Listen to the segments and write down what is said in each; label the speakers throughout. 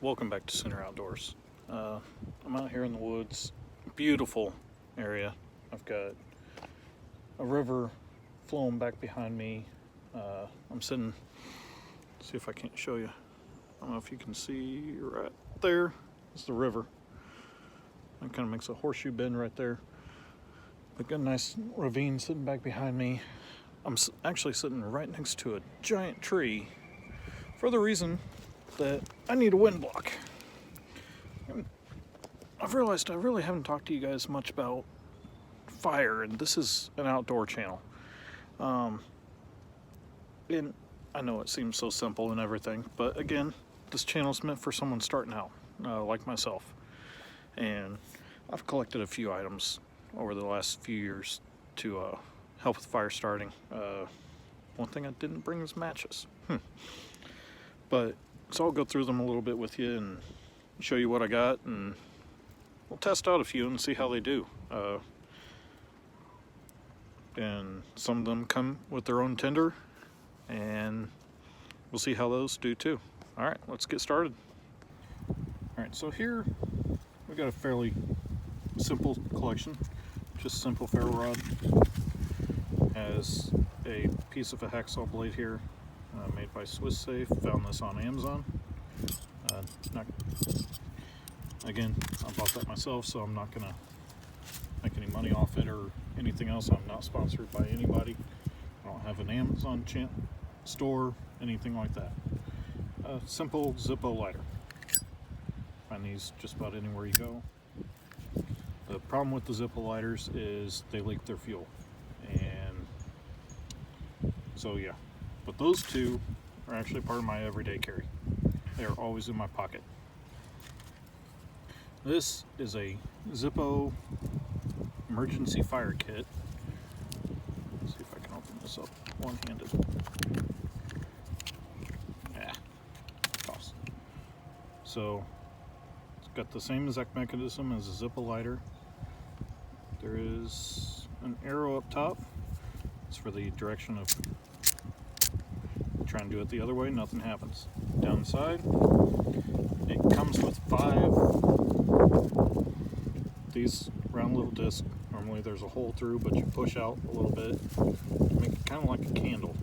Speaker 1: welcome back to Center Outdoors. I'm out here in the woods, beautiful area. I've got a river flowing back behind me. I'm sitting, see if I can't show you. I don't know if you can see right there. It's the river. It kind of makes a horseshoe bend right there. I've got a nice ravine sitting back behind me. I'm actually sitting right next to a giant tree for the reason that I need a wind block. I've realized I really haven't talked to you guys much about fire, and this is an outdoor channel. And I know it seems so simple and everything, but again, this channel's meant for someone starting out, like myself. And I've collected a few items over the last few years to help with fire starting. One thing I didn't bring was matches. But so I'll go through them a little bit with you and show you what I got, and we'll test out a few and see how they do. And some of them come with their own tinder, and we'll see how those do too. All right, let's get started. All right, so here we got a fairly simple collection, just simple ferro rod. Has a piece of a hacksaw blade here, made by Swiss Safe. Found this on Amazon. Again, I bought that myself, so I'm not gonna make any money off it or anything else. I'm not sponsored by anybody. I don't have an Amazon store, anything like that. A simple Zippo lighter. Find these just about anywhere you go. The problem with the Zippo lighters is they leak their fuel, and so yeah. But those two are actually part of my everyday carry. They are always in my pocket. This is a Zippo emergency fire kit. Let's see if I can open this up one-handed. Yeah, toss. So it's got the same exact mechanism as a Zippo lighter. There is an arrow up top. It's for the direction of try and do it the other way, nothing happens. Down the side, it comes with 5 these round little discs. Normally there's a hole through, but you push out a little bit, make it kind of like a candle,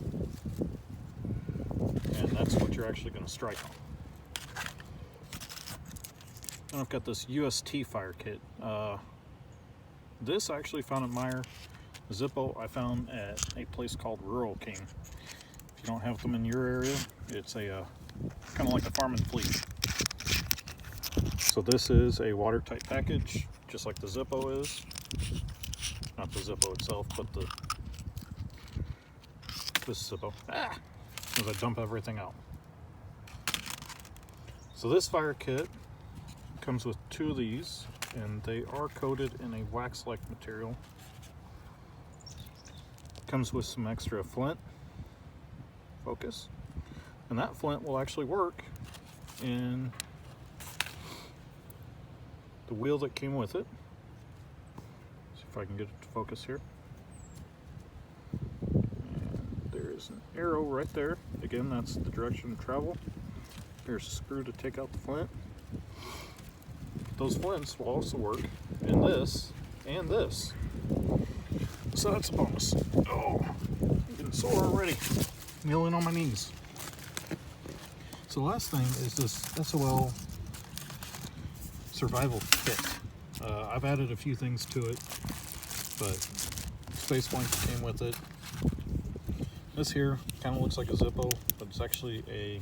Speaker 1: and that's what you're actually going to strike on. And I've got this UST fire kit. This I actually found at Meijer. Zippo I found at a place called Rural King. If you don't have them in your area, it's a kind of like a farm and fleet. So this is a watertight package, just like the Zippo is. Not the Zippo itself, but this Zippo. As I dump everything out. So this fire kit comes with 2 of these, and they are coated in a wax-like material. Comes with some extra flint. Focus. And that flint will actually work in the wheel that came with it. See if I can get it to focus here. And there's an arrow right there. Again, that's the direction of travel. Here's a screw to take out the flint. Those flints will also work in this and this. So that's a bonus. Oh, I'm getting sore already. Kneeling on my knees. So the last thing is this SOL survival kit. I've added a few things to it, but space blanket came with it. This here kind of looks like a Zippo, but it's actually a,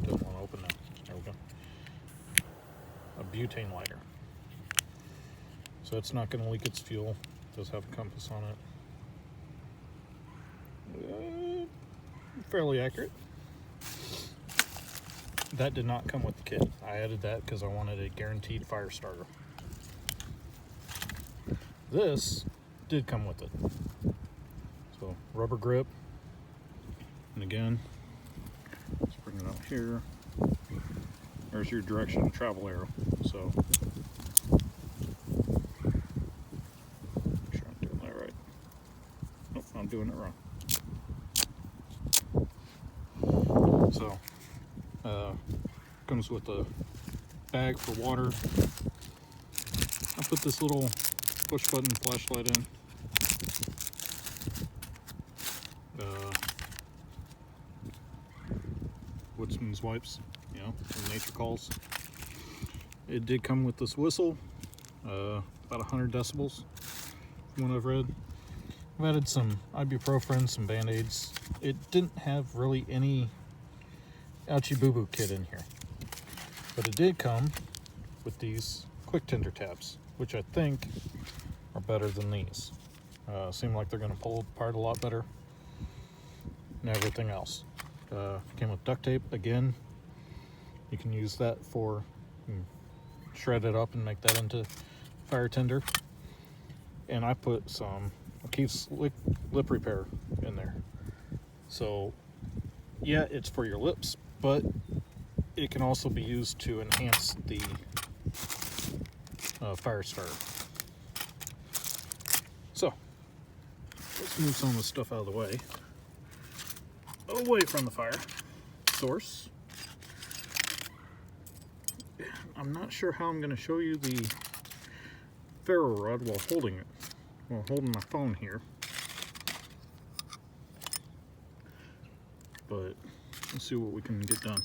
Speaker 1: doesn't want to open now. There we go. A butane lighter. So it's not going to leak its fuel. It does have a compass on it. Fairly accurate. That did not come with the kit. I added that because I wanted a guaranteed fire starter. This did come with it. So rubber grip, and again, let's bring it out here. There's your direction of travel arrow. So make sure I'm doing that right. Nope, I'm doing it wrong. So comes with a bag for water. I put this little push button flashlight in. Woodsman's wipes, you know, when nature calls. It did come with this whistle, about 100 decibels from what I've read. I've added some ibuprofen, some band-aids. It didn't have really any ouchie boo-boo kit in here, but it did come with these quick tender tabs, which I think are better than these. Seem like they're going to pull apart a lot better and everything else. Came with duct tape again. You can use that for shred it up and make that into fire tinder. And I put some O'Keeffe's lip repair in there. So yeah, it's for your lips, but it can also be used to enhance the fire starter. So let's move some of the stuff out of the way. Away from the fire source. I'm not sure how I'm going to show you the ferro rod while holding my phone here. But let's see what we can get done.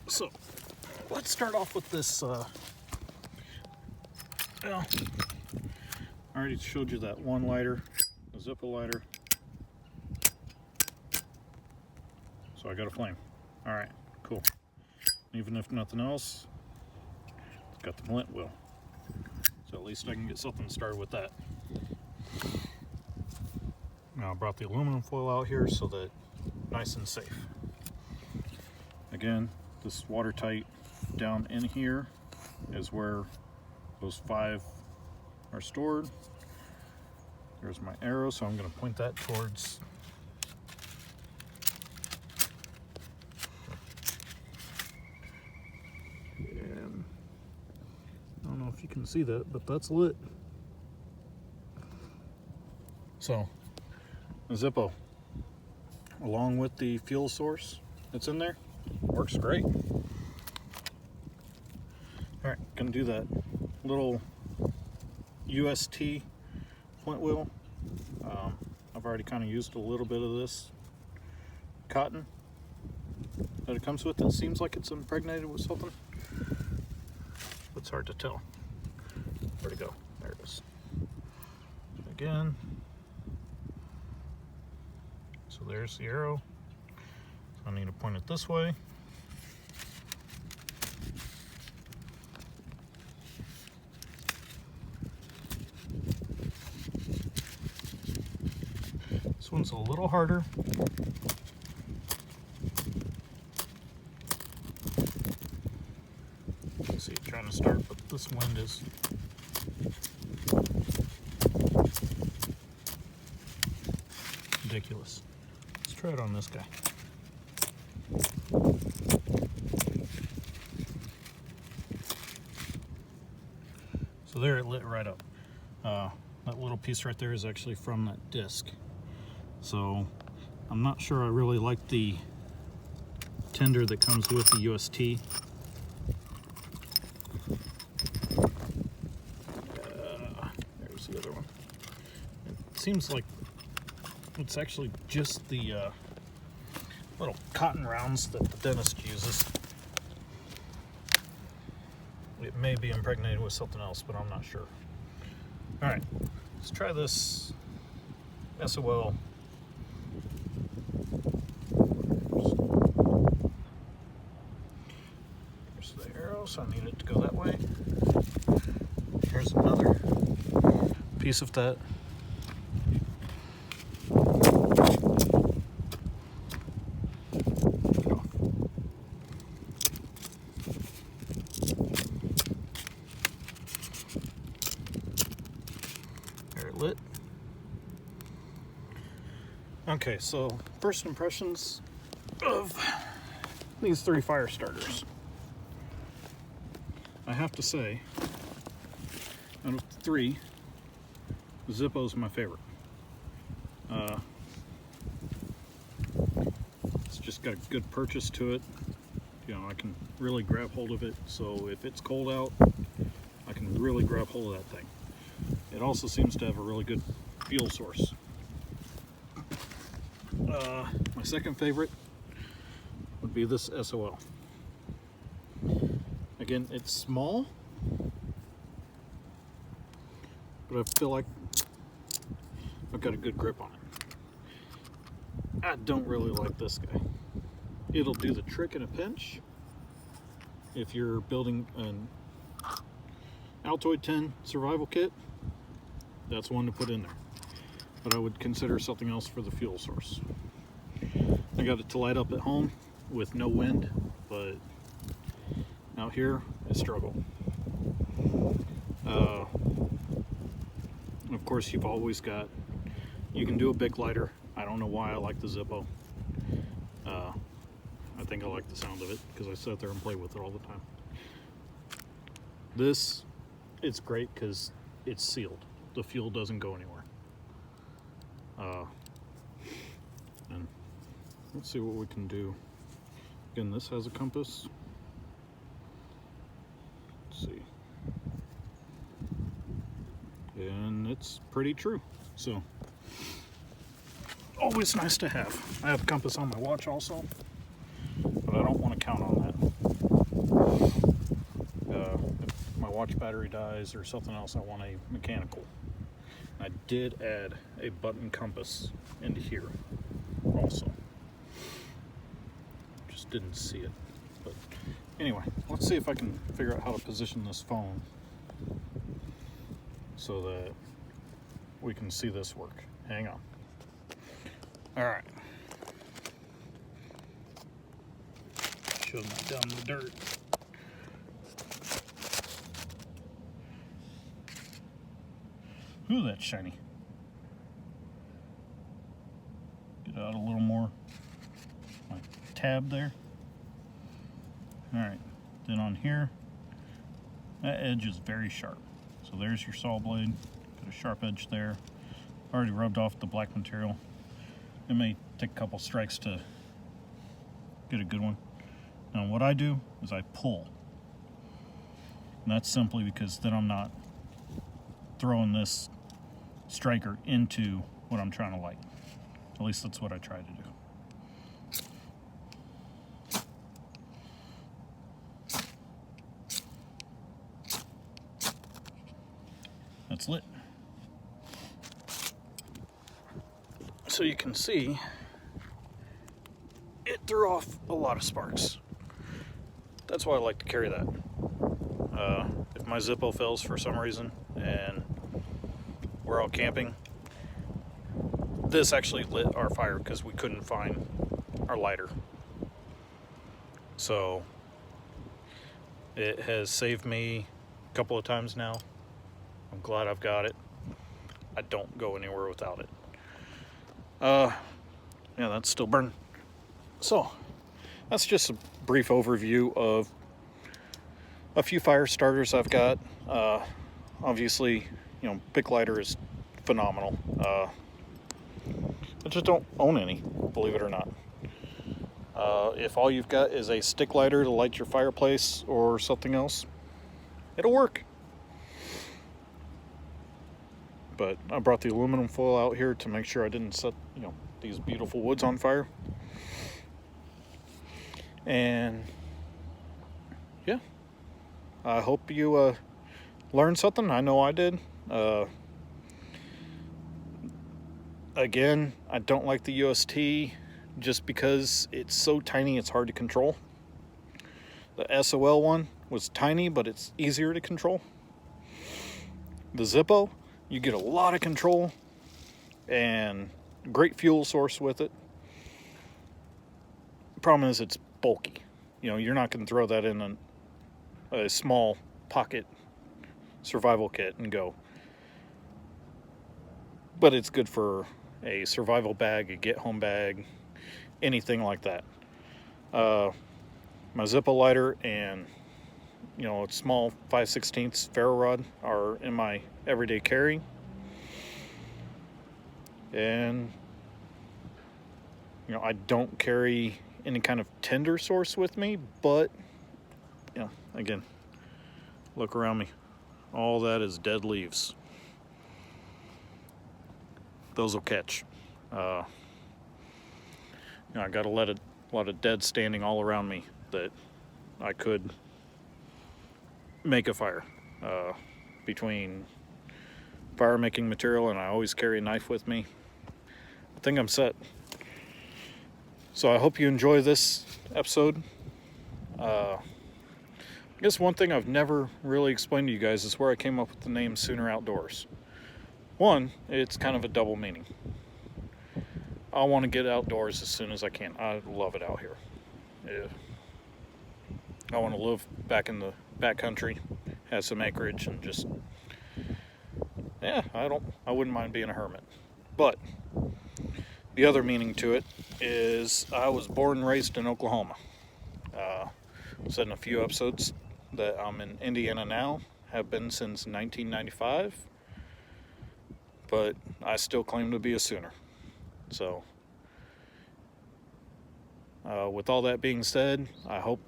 Speaker 1: So let's start off with this. Well, I already showed you that one lighter, the Zippo lighter. So I got a flame. All right, cool. Even if nothing else, it's got the lint wheel. So at least I can get something started with that. Now I brought the aluminum foil out here so that nice and safe. Again, this is watertight. Down in here is where those 5 are stored. There's my arrow, so I'm going to point that towards and I don't know if you can see that, but that's lit. So the Zippo, along with the fuel source that's in there, works great. All right, gonna do that little UST flint wheel. I've already kind of used a little bit of this cotton that it comes with. It seems like it's impregnated with something. It's hard to tell. Where'd it go? There it is. Again. So there's the arrow. So I need to point it this way. This one's a little harder. You can see it trying to start, but this wind is ridiculous. Let's try it on this guy. So there, it lit right up. That little piece right there is actually from that disc. So I'm not sure I really like the tender that comes with the UST. There's the other one. It seems like it's actually just the little cotton rounds that the dentist uses. It may be impregnated with something else, but I'm not sure. All right, let's try this SOL. There's the arrow, so I need it to go that way. Here's another piece of that. Lit. Okay, so first impressions of these 3 fire starters. I have to say, out of the 3, Zippo's my favorite. just got a good purchase to it. You know, I can really grab hold of it, so if it's cold out, I can really grab hold of that thing. It also seems to have a really good fuel source. My second favorite would be this SOL. Again, it's small, but I feel like I've got a good grip on it. I don't really like this guy. It'll do the trick in a pinch if you're building an Altoid 10 survival kit. That's one to put in there, but I would consider something else for the fuel source. I got it to light up at home with no wind, but out here I struggle. Of course, you've always got, you can do a big lighter. I don't know why I like the Zippo. I think I like the sound of it because I sit there and play with it all the time. This, it's great because it's sealed. The fuel doesn't go anywhere. And let's see what we can do. Again, this has a compass. Let's see. And it's pretty true. So, always nice to have. I have a compass on my watch also, but I don't want to count on that. If my watch battery dies or something else, I want a mechanical. I did add a button compass into here also. Just didn't see it. But anyway, let's see if I can figure out how to position this phone so that we can see this work. Hang on. All right. Shove that down in the dirt. Ooh, that's shiny. Get out a little more. My tab there. All right. Then on here, that edge is very sharp. So there's your saw blade. Got a sharp edge there. Already rubbed off the black material. It may take a couple strikes to get a good one. Now what I do is I pull. And that's simply because then I'm not throwing this striker into what I'm trying to light. At least that's what I try to do. That's lit. So you can see it threw off a lot of sparks. That's why I like to carry that. If my Zippo fails for some reason and we're out camping, this actually lit our fire because we couldn't find our lighter. So it has saved me a couple of times now. I'm glad I've got it. I don't go anywhere without it. Yeah, that's still burning. So that's just a brief overview of a few fire starters I've got. Obviously, you know, Bic lighter is phenomenal. I just don't own any, believe it or not. If all you've got is a stick lighter to light your fireplace or something else, it'll work. But I brought the aluminum foil out here to make sure I didn't set, you know, these beautiful woods on fire. And yeah, I hope you learned something. I know I did. Again, I don't like the UST just because it's so tiny it's hard to control. The SOL one was tiny, but it's easier to control. The Zippo, you get a lot of control and great fuel source with it. Problem is it's bulky. You know, you're not going to throw that in a small pocket survival kit and go. But it's good for a survival bag, a get home bag, anything like that. My Zippo lighter and, you know, a small 5/16 ferro rod are in my everyday carry. And, you know, I don't carry any kind of tinder source with me, but you know, again, look around me. All that is dead leaves. Those will catch. You know, I got a lot of dead standing all around me that I could make a fire. Between fire making material, and I always carry a knife with me, I think I'm set. So I hope you enjoy this episode. I guess one thing I've never really explained to you guys is where I came up with the name Sooner Outdoors. One, it's kind of a double meaning. I want to get outdoors as soon as I can. I love it out here. Yeah. I want to live back in the backcountry, have some acreage, and just, yeah, I wouldn't mind being a hermit. But the other meaning to it is I was born and raised in Oklahoma. I said in a few episodes that I'm in Indiana now, have been since 1995, but I still claim to be a Sooner. So, with all that being said, I hope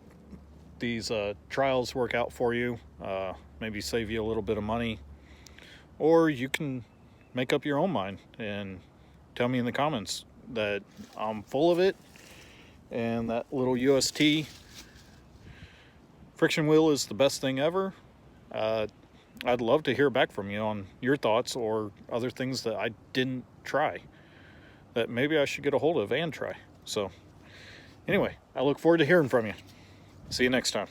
Speaker 1: these trials work out for you, maybe save you a little bit of money, or you can make up your own mind and tell me in the comments that I'm full of it and that little UST friction wheel is the best thing ever. I'd love to hear back from you on your thoughts or other things that I didn't try that maybe I should get a hold of and try. So anyway, I look forward to hearing from you. See you next time.